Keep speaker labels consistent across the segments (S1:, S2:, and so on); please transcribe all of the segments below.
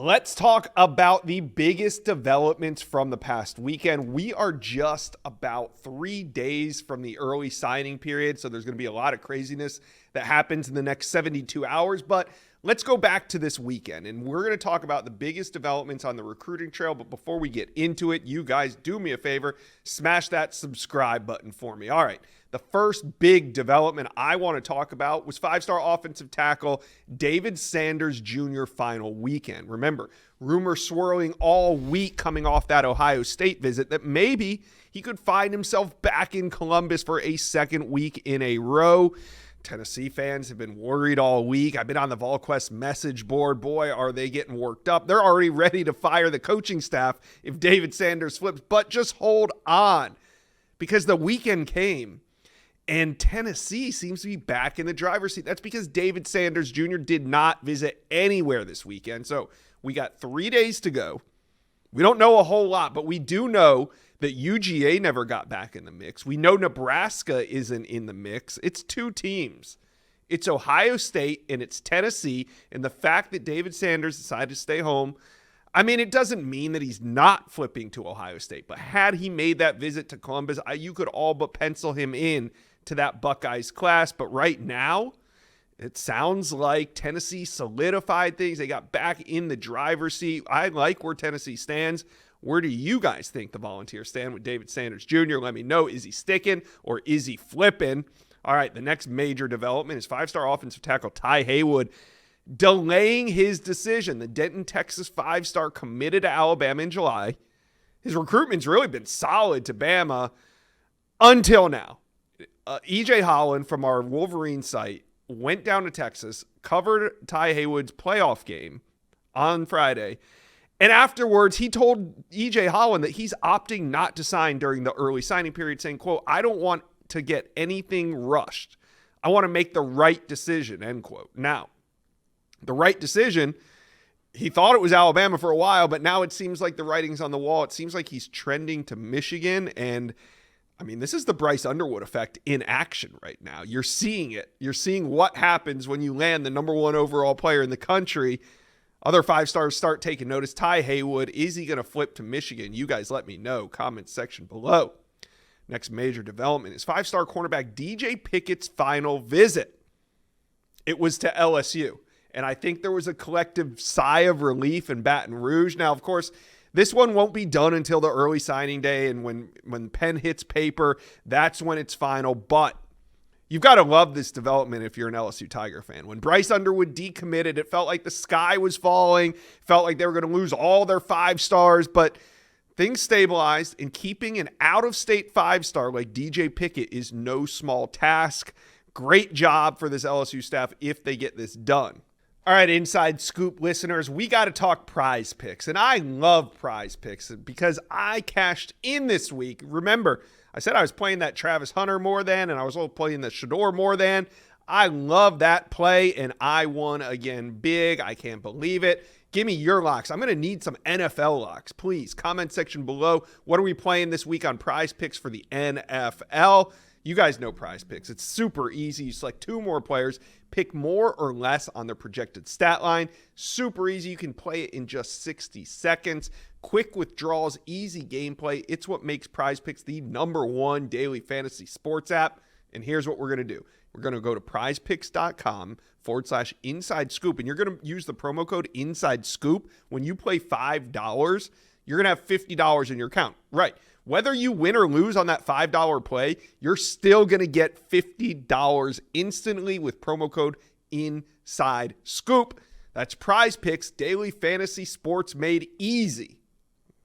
S1: Let's talk about the biggest developments from the past weekend. We are just about 3 days from the early signing period, so there's going to be a lot of craziness that happens in the next 72 hours. But let's go back to this weekend, and we're going to talk about the biggest developments on the recruiting trail. But before we get into it, you guys do me a favor, smash that subscribe button for me. All right. The first big development I want to talk about was five-star offensive tackle David Sanders Jr. final weekend. Remember, rumors swirling all week coming off that Ohio State visit that maybe he could find himself back in Columbus for a second week in a row. Tennessee fans have been worried all week. I've been on the VolQuest message board. Boy, are they getting worked up. They're already ready to fire the coaching staff if David Sanders flips. But just hold on, because the weekend came and Tennessee seems to be back in the driver's seat. That's because David Sanders Jr. did not visit anywhere this weekend. So we got 3 days to go. We don't know a whole lot, but we do know that UGA never got back in the mix. We know Nebraska isn't in the mix. It's two teams. It's Ohio State and it's Tennessee. And the fact that David Sanders decided to stay home, I mean, it doesn't mean that he's not flipping to Ohio State. But had he made that visit to Columbus, you could all but pencil him in to that Buckeyes class. But right now, it sounds like Tennessee solidified things. They got back in the driver's seat. I like where Tennessee stands. Where do you guys think the Volunteers stand with David Sanders Jr.? Let me know. Is he sticking or is he flipping? All right, the next major development is five-star offensive tackle Ty Haywood delaying his decision. The Denton, Texas five-star committed to Alabama in July. His recruitment's really been solid to Bama until now. EJ Holland from our Wolverine site went down to Texas, covered Ty Haywood's playoff game on Friday, and afterwards he told EJ Holland that he's opting not to sign during the early signing period, saying, quote, "I don't want to get anything rushed. I want to make the right decision," end quote. Now, the right decision, he thought it was Alabama for a while, but now it seems like the writing's on the wall. It seems like he's trending to Michigan, and I mean, this is the Bryce Underwood effect in action right now. You're seeing it. You're seeing what happens when you land the number one overall player in the country. Other five stars start taking notice. Ty Haywood, is he going to flip to Michigan? You guys let me know. Comment section below. Next major development is five-star cornerback DJ Pickett's final visit. It was to LSU. And I think there was a collective sigh of relief in Baton Rouge. Now, of course, this one won't be done until the early signing day, and when pen hits paper, that's when it's final. But you've got to love this development if you're an LSU Tiger fan. When Bryce Underwood decommitted, it felt like the sky was falling, felt like they were going to lose all their five stars, but things stabilized, and keeping an out-of-state five-star like DJ Pickett is no small task. Great job for this LSU staff if they get this done. All right, Inside Scoop listeners, we got to talk Prize Picks, and I love Prize Picks because I cashed in this week. Remember, I said I was playing that Travis Hunter more than, and I was also playing the Shador more than. I love that play, and I won again big. I can't believe it. Give me your locks. I'm going to need some NFL locks. Please, comment section below. What are we playing this week on Prize Picks for the NFL? You guys know Prize Picks. It's super easy. You select two more players, pick more or less on their projected stat line. Super easy. You can play it in just 60 seconds. Quick withdrawals, easy gameplay. It's what makes Prize Picks the #1 daily fantasy sports app. And here's what we're going to do. We're going to go to prizepicks.com/inside scoop. And you're going to use the promo code inside scoop. When you play $5, you're going to have $50 in your account. Right. Whether you win or lose on that $5 play, you're still going to get $50 instantly with promo code Inside Scoop. That's Prize Picks, daily fantasy sports made easy.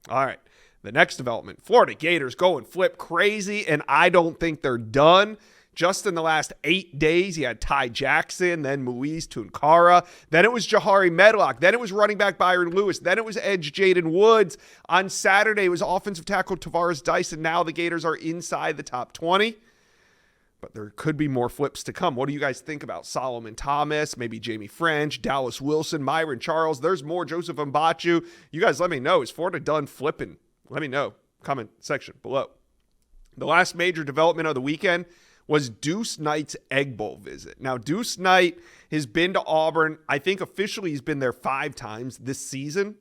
S1: All right, the next development, Florida Gators go and flip crazy, and I don't think they're done. Just in the last 8 days, you had Ty Jackson, then Moise Tunkara, then it was Jahari Medlock, then it was running back Byron Lewis, then it was edge Jaden Woods. On Saturday, it was offensive tackle Tavares Dyson. Now the Gators are inside the top 20. But there could be more flips to come. What do you guys think about Solomon Thomas, maybe Jamie French, Dallas Wilson, Myron Charles? There's more. Joseph Mbachu. You guys let me know. Is Florida done flipping? Let me know. Comment section below. The last major development of the weekend was Deuce Knight's Egg Bowl visit. Now, Deuce Knight has been to Auburn. I think officially he's been there 5 times this season.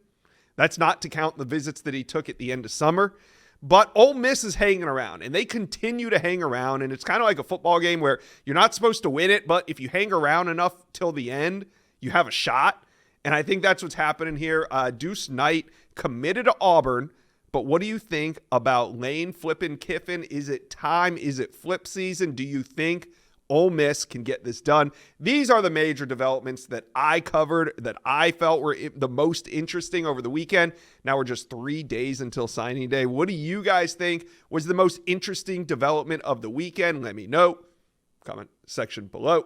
S1: That's not to count the visits that he took at the end of summer. But Ole Miss is hanging around, and they continue to hang around, and it's kind of like a football game where you're not supposed to win it, but if you hang around enough till the end, you have a shot. And I think that's what's happening here. Deuce Knight committed to Auburn, but what do you think about Lane flipping Kiffin? Is it time? Is it flip season? Do you think Ole Miss can get this done? These are the major developments that I covered that I felt were the most interesting over the weekend. Now we're just 3 days until signing day. What do you guys think was the most interesting development of the weekend? Let me know. Comment section below.